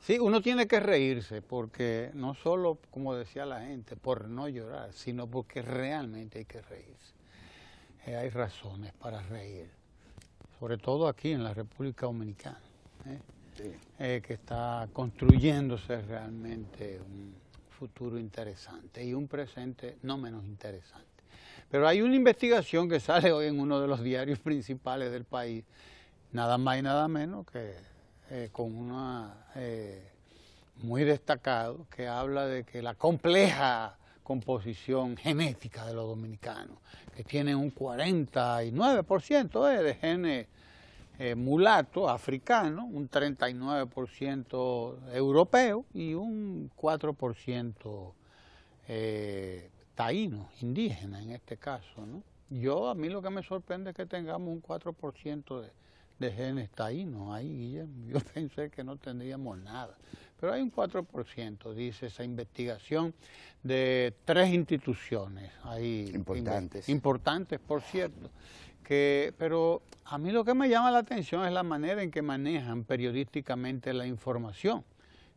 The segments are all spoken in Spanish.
Sí, uno tiene que reírse, porque no solo, como decía la gente, por no llorar, sino porque realmente hay que reírse. Hay razones para reír, sobre todo aquí en la República Dominicana, Sí. que está construyéndose realmente un futuro interesante y un presente no menos interesante. Pero hay una investigación que sale hoy en uno de los diarios principales del país, nada más y nada menos que con una muy destacado, que habla de que la compleja composición genética de los dominicanos, que tienen un 49% de genes mulato, africano, un 39% europeo y un 4% taíno, indígena en este caso, ¿no? A mí lo que me sorprende es que tengamos un 4% de genes taínos ahí, Guillermo. Yo pensé que no tendríamos nada, pero hay un 4%, dice esa investigación de 3 instituciones ahí importantes, por cierto. Pero a mí lo que me llama la atención es la manera en que manejan periodísticamente la información,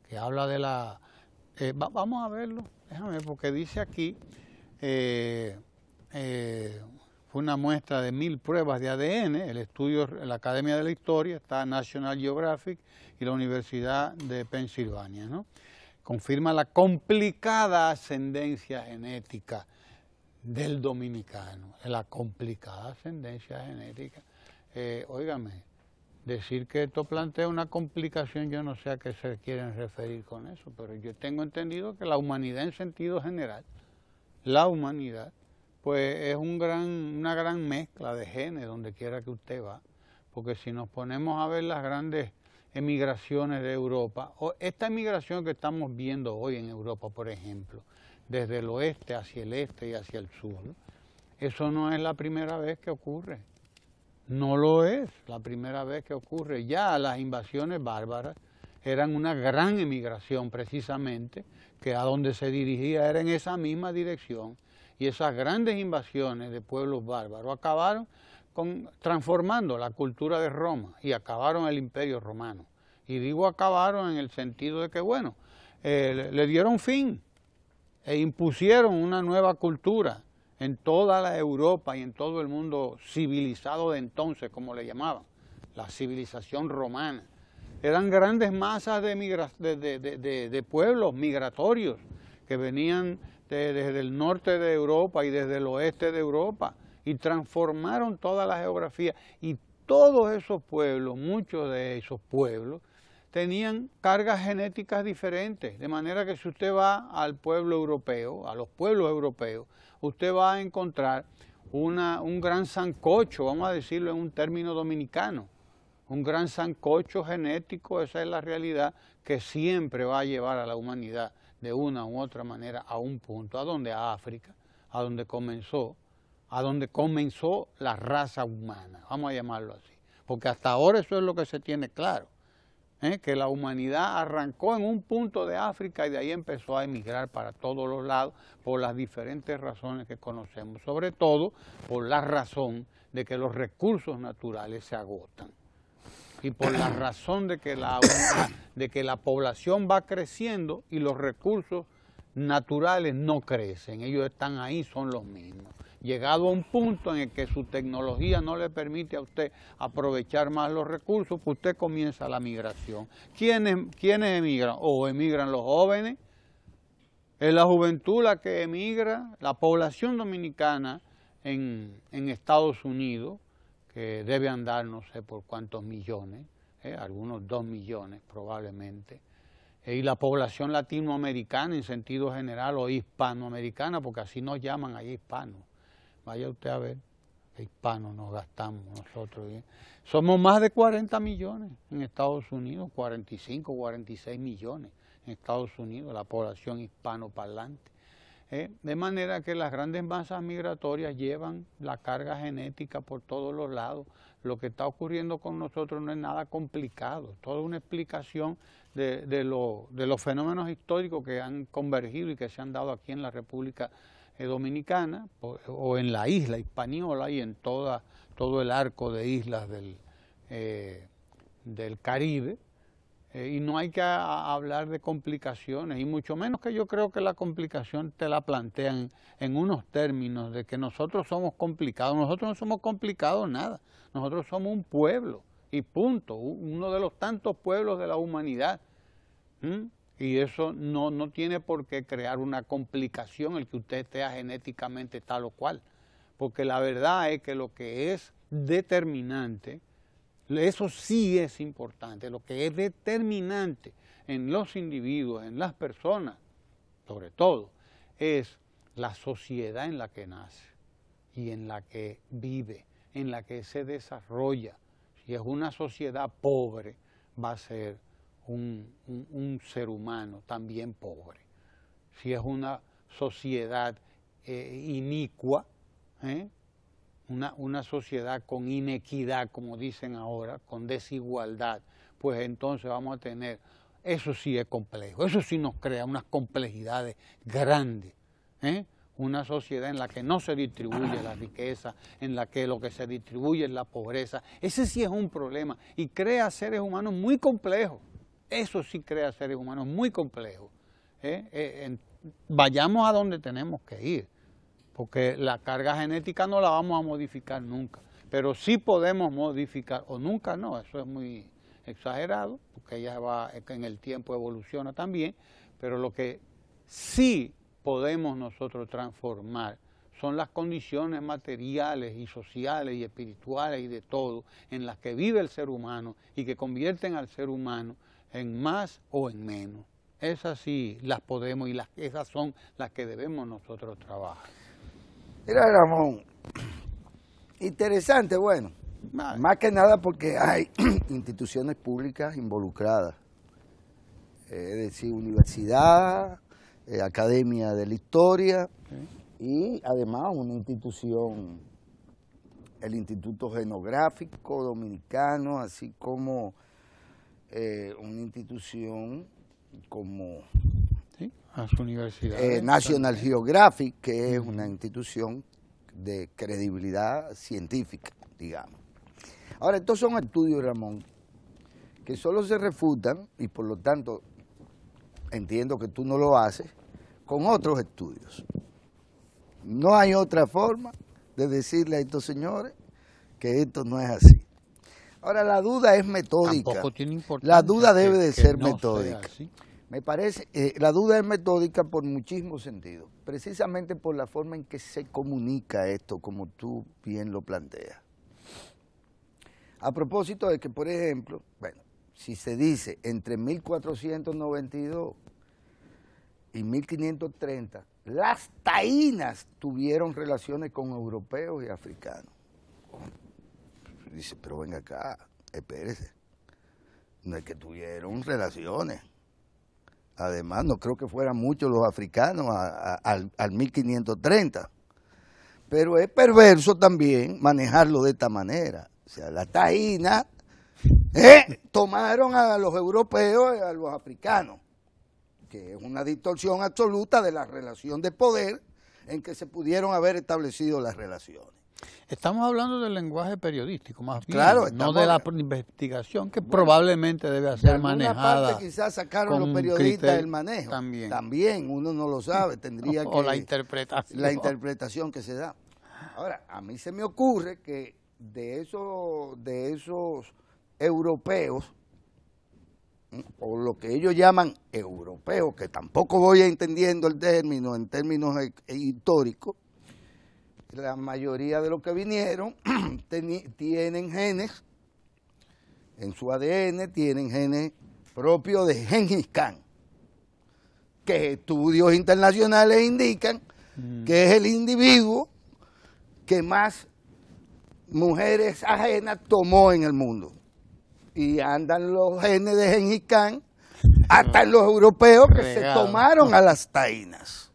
que habla de la... vamos a verlo, déjame ver, porque dice aquí, fue una muestra de 1000 pruebas de ADN, el estudio, la Academia de la Historia, está National Geographic y la Universidad de Pensilvania, ¿no? Confirma la complicada ascendencia genética del dominicano, la complicada ascendencia genética. Óigame, decir que esto plantea una complicación, yo no sé a qué se quieren referir con eso, pero yo tengo entendido que la humanidad en sentido general, la humanidad, pues es una gran mezcla de genes donde quiera que usted va, porque si nos ponemos a ver las grandes emigraciones de Europa, o esta emigración que estamos viendo hoy en Europa, por ejemplo, desde el oeste hacia el este y hacia el sur, eso no es la primera vez que ocurre. No lo es la primera vez que ocurre. Ya las invasiones bárbaras eran una gran emigración precisamente, que a donde se dirigía era en esa misma dirección, y esas grandes invasiones de pueblos bárbaros acabaron transformando la cultura de Roma y acabaron el Imperio Romano. Y digo acabaron en el sentido de que, bueno, le dieron fin e impusieron una nueva cultura en toda la Europa y en todo el mundo civilizado de entonces, como le llamaban, la civilización romana. Eran grandes masas de pueblos migratorios que venían desde el norte de Europa y desde el oeste de Europa y transformaron toda la geografía. Y todos esos pueblos, muchos de esos pueblos, tenían cargas genéticas diferentes, de manera que si usted va al pueblo europeo, a los pueblos europeos, usted va a encontrar un gran sancocho, vamos a decirlo en un término dominicano, un gran sancocho genético. Esa es la realidad que siempre va a llevar a la humanidad de una u otra manera a un punto, ¿a dónde? A África, a donde comenzó la raza humana, vamos a llamarlo así, porque hasta ahora eso es lo que se tiene claro. Que la humanidad arrancó en un punto de África y de ahí empezó a emigrar para todos los lados por las diferentes razones que conocemos, sobre todo por la razón de que los recursos naturales se agotan y por la razón de que la población va creciendo y los recursos naturales no crecen, ellos están ahí, son los mismos. Llegado a un punto en el que su tecnología no le permite a usted aprovechar más los recursos, pues usted comienza la migración. ¿Quiénes emigran? O emigran los jóvenes, es la juventud la que emigra, la población dominicana en Estados Unidos, que debe andar no sé por cuántos millones, algunos 2 millones probablemente, y la población latinoamericana en sentido general o hispanoamericana, porque así nos llaman ahí hispanos. Vaya usted a ver, qué hispanos nos gastamos nosotros. ¿Bien? Somos más de 40 millones en Estados Unidos, 45, 46 millones en Estados Unidos, la población hispanoparlante. De manera que las grandes masas migratorias llevan la carga genética por todos los lados. Lo que está ocurriendo con nosotros no es nada complicado, toda una explicación de los fenómenos históricos que han convergido y que se han dado aquí en la República Dominicana o en la isla Hispaniola y en todo el arco de islas del Caribe, Y no hay que hablar de complicaciones, y mucho menos que yo creo que la complicación te la plantean en unos términos de que nosotros somos complicados. Nosotros no somos complicados nada, nosotros somos un pueblo y punto, uno de los tantos pueblos de la humanidad. Y eso no tiene por qué crear una complicación el que usted esté genéticamente tal o cual, porque la verdad es que lo que es determinante, eso sí es importante, lo que es determinante en los individuos, en las personas, sobre todo, es la sociedad en la que nace y en la que vive, en la que se desarrolla. Si es una sociedad pobre, va a ser un ser humano también pobre. Si es una sociedad inicua, una sociedad con inequidad, como dicen ahora, con desigualdad, pues entonces vamos a tener, eso sí es complejo, eso sí nos crea unas complejidades grandes, una sociedad en la que no se distribuye la riqueza, en la que lo que se distribuye es la pobreza. Ese sí es un problema y crea seres humanos muy complejos, eso sí crea seres humanos muy complejos. Vayamos a donde tenemos que ir, porque la carga genética no la vamos a modificar nunca, pero sí podemos modificar, o nunca no, eso es muy exagerado, porque ella va, en el tiempo evoluciona también, pero lo que sí podemos nosotros transformar son las condiciones materiales y sociales y espirituales y de todo en las que vive el ser humano y que convierten al ser humano en más o en menos. Esas sí las podemos y esas son las que debemos nosotros trabajar. Mira, Ramón, interesante, bueno, más que nada porque hay instituciones públicas involucradas, es decir, universidad, Academia de la Historia, y además una institución, el Instituto Genográfico Dominicano, así como una institución como las universidades. National Geographic, que es una institución de credibilidad científica, digamos. Ahora, estos son estudios, Ramón, que solo se refutan, y por lo tanto entiendo que tú no lo haces, con otros estudios. No hay otra forma de decirle a estos señores que esto no es así. Ahora, la duda es metódica. Tampoco tiene importancia. La duda debe de ser no metódica. Me parece, la duda es metódica por muchísimos sentidos, precisamente por la forma en que se comunica esto, como tú bien lo planteas. A propósito de que, por ejemplo, bueno, si se dice entre 1492 y 1530, las taínas tuvieron relaciones con europeos y africanos. Dice, pero venga acá, espérese, no es que tuvieron relaciones. Además, no creo que fueran muchos los africanos al 1530. Pero es perverso también manejarlo de esta manera. O sea, las taínas tomaron a los europeos y a los africanos, que es una distorsión absoluta de la relación de poder en que se pudieron haber establecido las relaciones. Estamos hablando del lenguaje periodístico, más bien, claro, no de la investigación que probabamente debe ser manejada. Parte quizás sacaron los periodistas el manejo. También, uno no lo sabe, tendría o la interpretación. La interpretación que se da. Ahora, a mí se me ocurre que de esos europeos, o lo que ellos llaman europeos, que tampoco voy entendiendo el término en términos históricos, la mayoría de los que vinieron tienen genes, en su ADN tienen genes propios de Gengis Khan, que estudios internacionales indican que es el individuo que más mujeres ajenas tomó en el mundo. Y andan los genes de Gengis Khan hasta en los europeos que se tomaron a las taínas.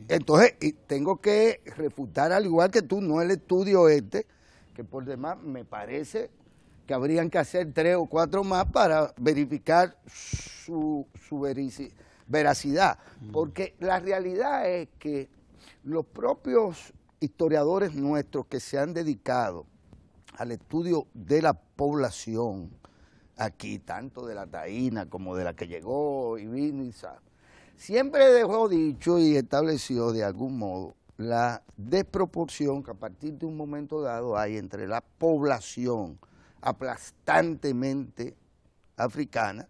Entonces, tengo que refutar, al igual que tú, no el estudio que por demás me parece que habrían que hacer 3 o 4 más para verificar su veracidad. Porque la realidad es que los propios historiadores nuestros que se han dedicado al estudio de la población aquí, tanto de la taína como de la que llegó y vino y sabe, siempre dejó dicho y estableció de algún modo la desproporción que a partir de un momento dado hay entre la población aplastantemente africana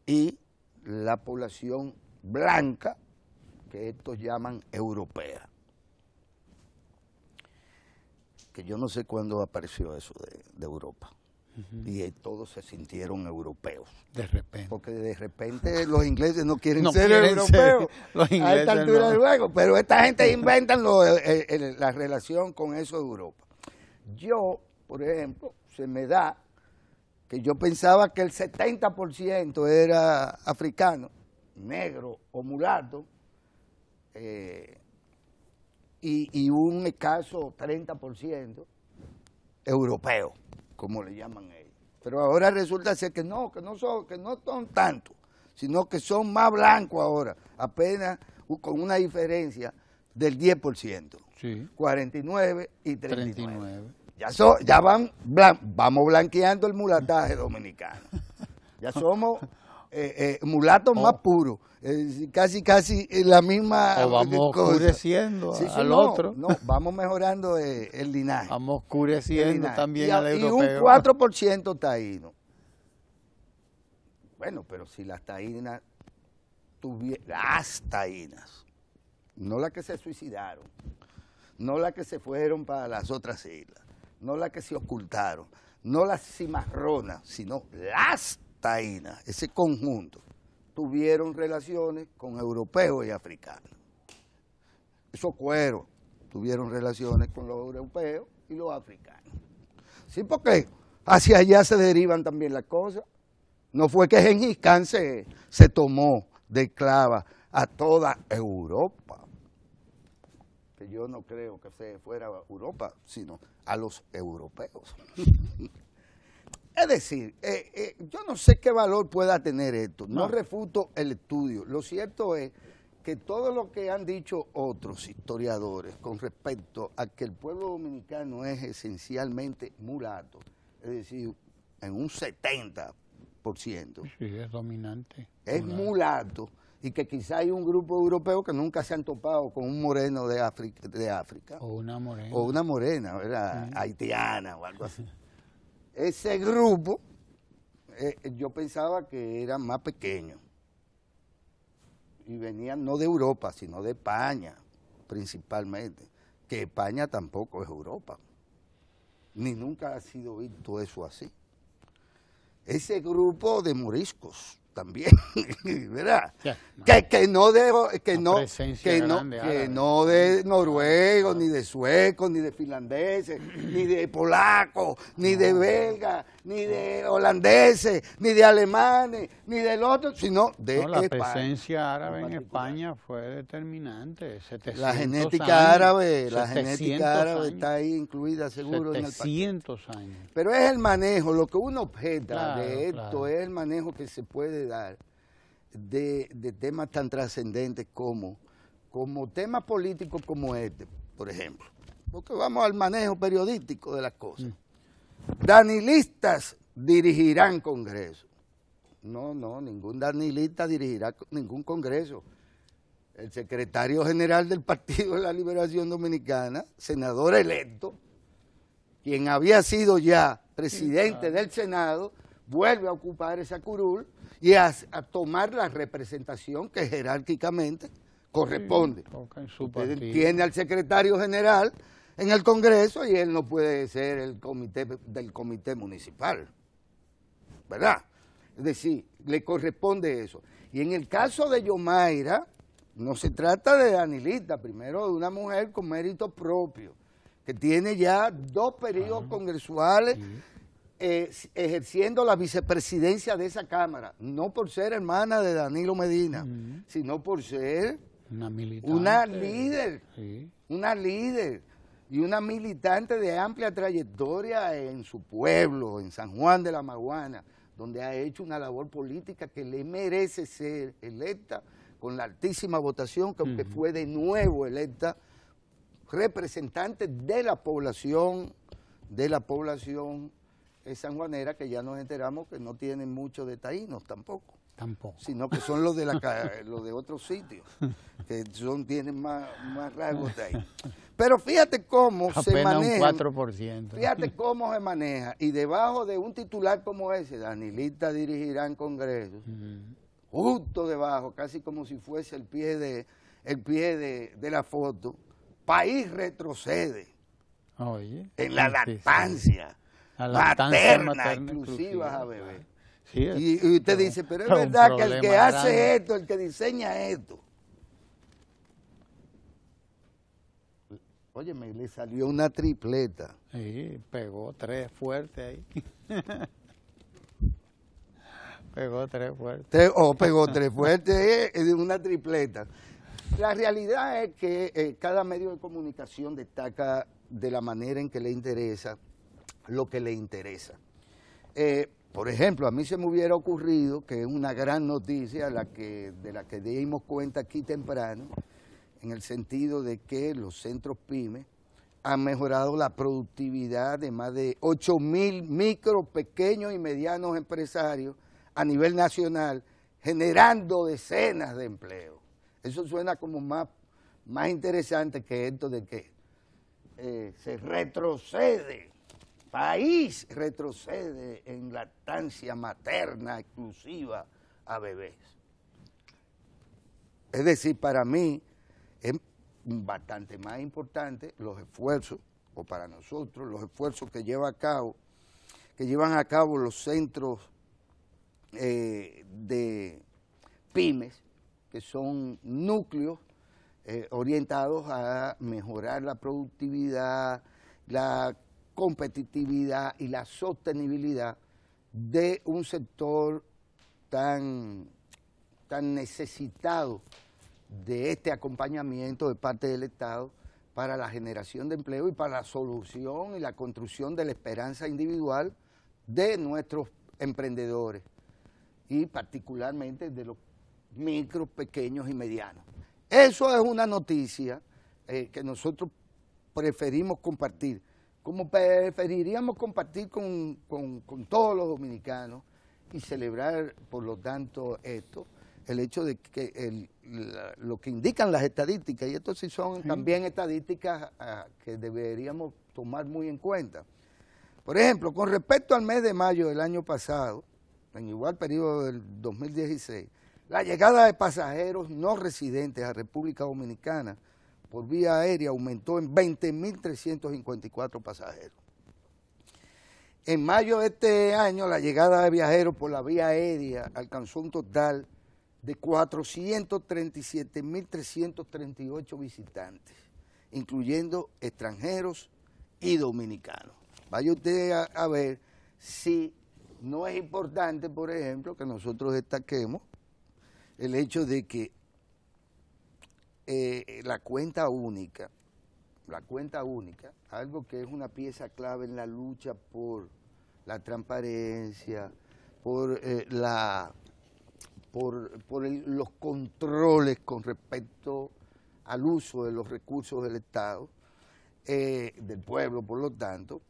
y la población blanca, que estos llaman europea. Que yo no sé cuándo apareció eso de Europa. Y todos se sintieron europeos. De repente. Porque de repente los ingleses no quieren No ser quieren europeos los a ingleses esta altura no. del juego. Pero esta gente inventan la relación con eso de Europa. Yo, por ejemplo, se me da que yo pensaba que el 70% era africano, negro o mulato, y un escaso 30% europeo, como le llaman ellos. Pero ahora resulta ser que no son tantos, sino que son más blancos ahora, apenas con una diferencia del 10%, Sí. 49 y 39. 39. Ya vamos blanqueando el mulataje dominicano. Ya somos mulatos más puros, casi la misma O vamos cosa. oscureciendo Sí, al no, otro. No, vamos mejorando el linaje. Vamos oscureciendo también al y europeo. un 4% taíno. Bueno, pero si las taínas las taínas, no las que se suicidaron, no las que se fueron para las otras islas, no las que se ocultaron, no las cimarronas, sino las taínas, ese conjunto, tuvieron relaciones con europeos y africanos. Esos cueros tuvieron relaciones con los europeos y los africanos. Sí, porque hacia allá se derivan también las cosas. No fue que Gengis Khan se tomó de esclava a toda Europa, que yo no creo que se fuera a Europa, sino a los europeos. Es decir, yo no sé qué valor pueda tener esto, no refuto el estudio. Lo cierto es que todo lo que han dicho otros historiadores con respecto a que el pueblo dominicano es esencialmente mulato, es decir, en un 70%, Sí, es dominante. es mulato, y que quizá hay un grupo europeo que nunca se han topado con un moreno de África. O una morena. O una morena, ¿verdad? Haitiana o algo así. Ese grupo, yo pensaba que era más pequeño. Y venían no de Europa, sino de España, principalmente. Que España tampoco es Europa. Ni nunca ha sido visto eso así. Ese grupo de moriscos también, ¿verdad? Yeah, que no de noruegos, ni de suecos, ni de finlandeses, ni de polacos, ni de belgas, ni de holandeses, ni de alemanes, ni del otro, sino de la España. Presencia árabe en España fue determinante. 700 La genética años, árabe está ahí incluida seguro en el paquete. 700 años. Pero es el manejo, lo que uno objeta de esto, claro. es el manejo que se puede dar de temas tan trascendentes como temas políticos como este, por ejemplo. Porque vamos al manejo periodístico de las cosas. Danilistas dirigirán congreso. No, ningún danilista dirigirá ningún congreso. El secretario general del Partido de la Liberación Dominicana, senador electo, quien había sido ya presidente del Senado, vuelve a ocupar esa curul y a tomar la representación que jerárquicamente corresponde. Tiene al secretario general en el Congreso y él no puede ser el comité del comité municipal, ¿verdad? Es decir, le corresponde eso. Y en el caso de Yomaira, no se trata de danilista, primero de una mujer con mérito propio, que tiene ya 2 periodos congresuales ejerciendo la vicepresidencia de esa Cámara, no por ser hermana de Danilo Medina, sino por ser una líder, una líder y una militante de amplia trayectoria en su pueblo, en San Juan de la Maguana, donde ha hecho una labor política que le merece ser electa con la altísima votación, que aunque fue de nuevo electa representante de la población de la población sanjuanera, que ya nos enteramos que no tienen mucho de taínos tampoco. Tampoco. Sino que son los de los de otros sitios, que tienen más rasgos de ahí. Pero fíjate cómo se maneja. Un 4%. Fíjate cómo se maneja. Y debajo de un titular como ese, Danilita dirigirá en Congreso, justo debajo, casi como si fuese el pie de la foto, país retrocede. Oye, en la lactancia, materna exclusiva a bebé. Sí, y usted dice, pero es verdad que el que hace esto, el que diseña esto, óyeme, le salió una tripleta. Sí, pegó 3 fuertes ahí. Pegó 3 fuertes. Pegó 3 fuertes, es una tripleta. La realidad es que cada medio de comunicación destaca de la manera en que le interesa lo que le interesa. Por ejemplo, a mí se me hubiera ocurrido, que es una gran noticia de la que dimos cuenta aquí temprano, en el sentido de que los centros PYME han mejorado la productividad de más de 8,000 micro, pequeños y medianos empresarios a nivel nacional, generando decenas de empleos. Eso suena como más interesante que esto de que se retrocede. País retrocede en lactancia materna exclusiva a bebés. Es decir, para mí es bastante más importante los esfuerzos, o para nosotros, los esfuerzos que llevan a cabo los centros de pymes, que son núcleos orientados a mejorar la productividad, la competitividad y la sostenibilidad de un sector tan necesitado de este acompañamiento de parte del Estado para la generación de empleo y para la solución y la construcción de la esperanza individual de nuestros emprendedores y particularmente de los micro, pequeños y medianos. Eso es una noticia que nosotros preferimos compartir, como preferiríamos compartir con todos los dominicanos y celebrar, por lo tanto, el hecho de que lo que indican las estadísticas, y esto sí son también estadísticas que deberíamos tomar muy en cuenta. Por ejemplo, con respecto al mes de mayo del año pasado, en igual periodo del 2016, la llegada de pasajeros no residentes a República Dominicana por vía aérea aumentó en 20.354 pasajeros. En mayo de este año, la llegada de viajeros por la vía aérea alcanzó un total de 437.338 visitantes, incluyendo extranjeros y dominicanos. Vaya usted a ver si no es importante, por ejemplo, que nosotros destaquemos el hecho de que la cuenta única, algo que es una pieza clave en la lucha por la transparencia, por los controles con respecto al uso de los recursos del Estado, del pueblo, por lo tanto,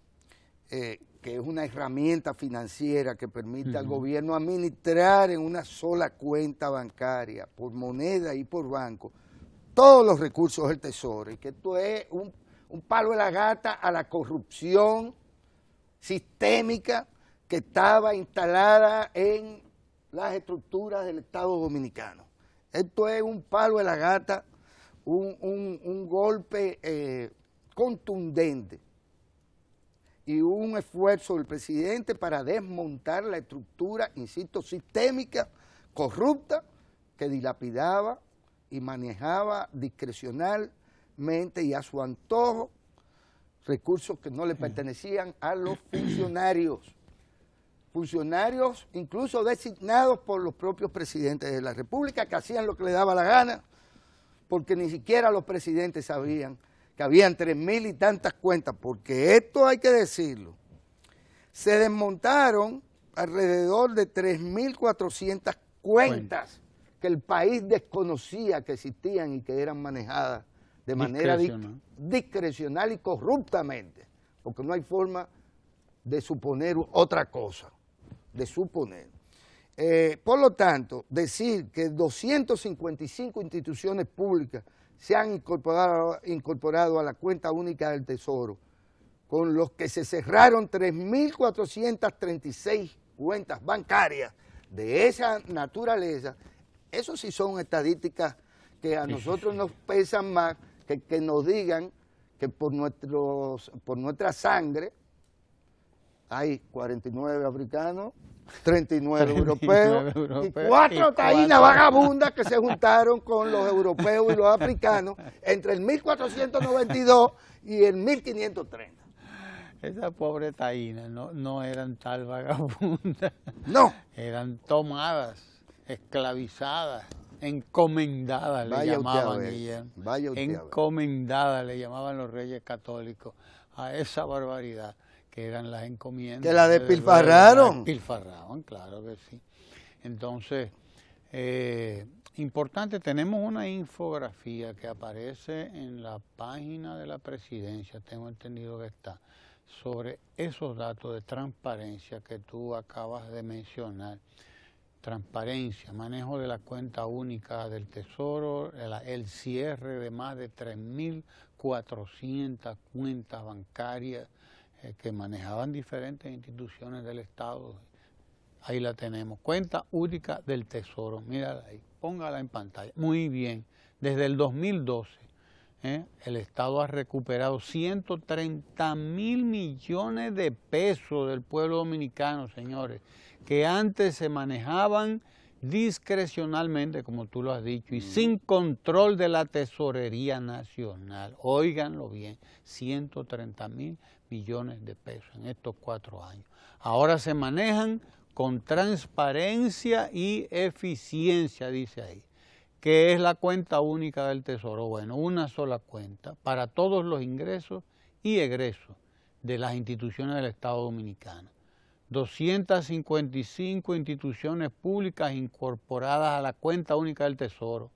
que es una herramienta financiera que permite al gobierno administrar en una sola cuenta bancaria, por moneda y por banco, todos los recursos del Tesoro, y que esto es un palo de la gata a la corrupción sistémica que estaba instalada en las estructuras del Estado dominicano. Esto es un palo de la gata, un golpe contundente y un esfuerzo del presidente para desmontar la estructura, insisto, sistémica, corrupta, que dilapidaba y manejaba discrecionalmente y a su antojo recursos que no le pertenecían a los funcionarios incluso designados por los propios presidentes de la República, que hacían lo que les daba la gana, porque ni siquiera los presidentes sabían que habían 3,000 y tantas cuentas, porque esto hay que decirlo, se desmontaron alrededor de 3.400 cuentas que el país desconocía que existían y que eran manejadas de manera discrecional y corruptamente porque no hay forma de suponer otra cosa, de suponer. Por lo tanto, decir que 255 instituciones públicas se han incorporado a la cuenta única del Tesoro, con los que se cerraron 3.436 cuentas bancarias de esa naturaleza, eso sí son estadísticas que a nosotros nos pesan más que nos digan que por nuestra sangre hay 49 africanos, 39 europeos y 4 taínas vagabundas que se juntaron con los europeos y los africanos entre el 1492 y el 1530. Esas pobres taínas no eran tal vagabundas. No. Eran tomadas, esclavizadas, encomendadas, le llamaban ellas. Encomendadas le llamaban los reyes católicos a esa barbaridad que eran las encomiendas. Que la despilfarraron. La despilfarraban, claro que sí. Entonces, importante, tenemos una infografía que aparece en la página de la presidencia, tengo entendido que está, sobre esos datos de transparencia que tú acabas de mencionar. Transparencia, manejo de la cuenta única del Tesoro, el cierre de más de 3.400 cuentas bancarias que manejaban diferentes instituciones del Estado. Ahí la tenemos, cuenta única del Tesoro, mírala ahí, póngala en pantalla. Muy bien, desde el 2012 el Estado ha recuperado 130.000 millones de pesos del pueblo dominicano, señores, que antes se manejaban discrecionalmente, como tú lo has dicho, y sin control de la Tesorería Nacional. Óiganlo bien, 130.000 millones de pesos en estos 4 años. Ahora se manejan con transparencia y eficiencia, dice ahí. ¿Qué es la cuenta única del Tesoro? Bueno, una sola cuenta para todos los ingresos y egresos de las instituciones del Estado Dominicano. 255 instituciones públicas incorporadas a la cuenta única del Tesoro.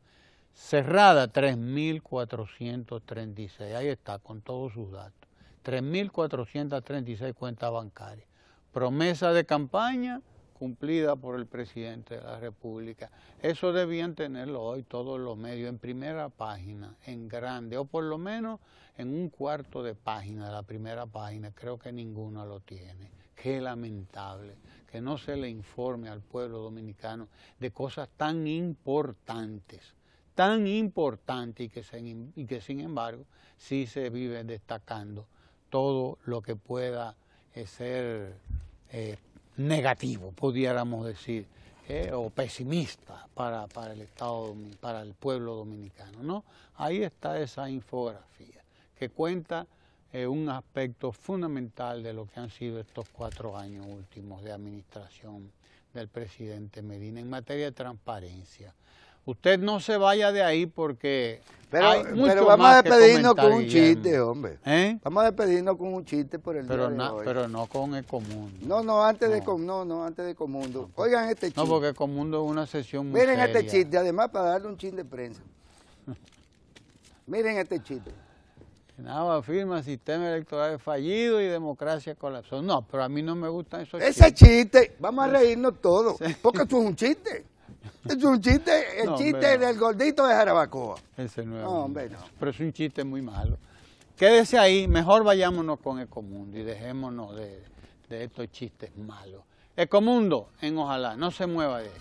Cerrada 3.436, ahí está, con todos sus datos. 3.436 cuentas bancarias. Promesa de campaña cumplida por el presidente de la República. Eso debían tenerlo hoy todos los medios en primera página, en grande, o por lo menos en un cuarto de página de la primera página. Creo que ninguno lo tiene. Qué lamentable que no se le informe al pueblo dominicano de cosas tan importantes y que sin embargo sí se vive destacando todo lo que pueda ser negativo, pudiéramos decir, o pesimista para el Estado, para el pueblo dominicano, ¿no? Ahí está esa infografía que cuenta un aspecto fundamental de lo que han sido estos 4 años últimos de administración del presidente Medina en materia de transparencia. Usted no se vaya de ahí porque hay mucho pero vamos más a despedirnos que con un Guillermo. chiste, hombre. Vamos a despedirnos con un chiste por el día de hoy. Pero no con Ecomundo. No, antes de Ecomundo. Oigan este chiste. No, porque Ecomundo es una sesión muy Miren seria. este chiste, además para darle un chin de prensa. Miren este chiste. Nava afirma sistema electoral fallido y democracia colapsó. No, pero a mí no me gustan esos Ese chistes. chiste, vamos a reírnos todos, porque esto es un chiste. Esto es un chiste, el chiste del gordito de Jarabacoa. Ese no es hombre, no. Pero es un chiste muy malo. Quédese ahí, mejor vayámonos con Ecomundo y dejémonos de estos chistes malos. Ecomundo, en Ojalá, no se mueva de ahí.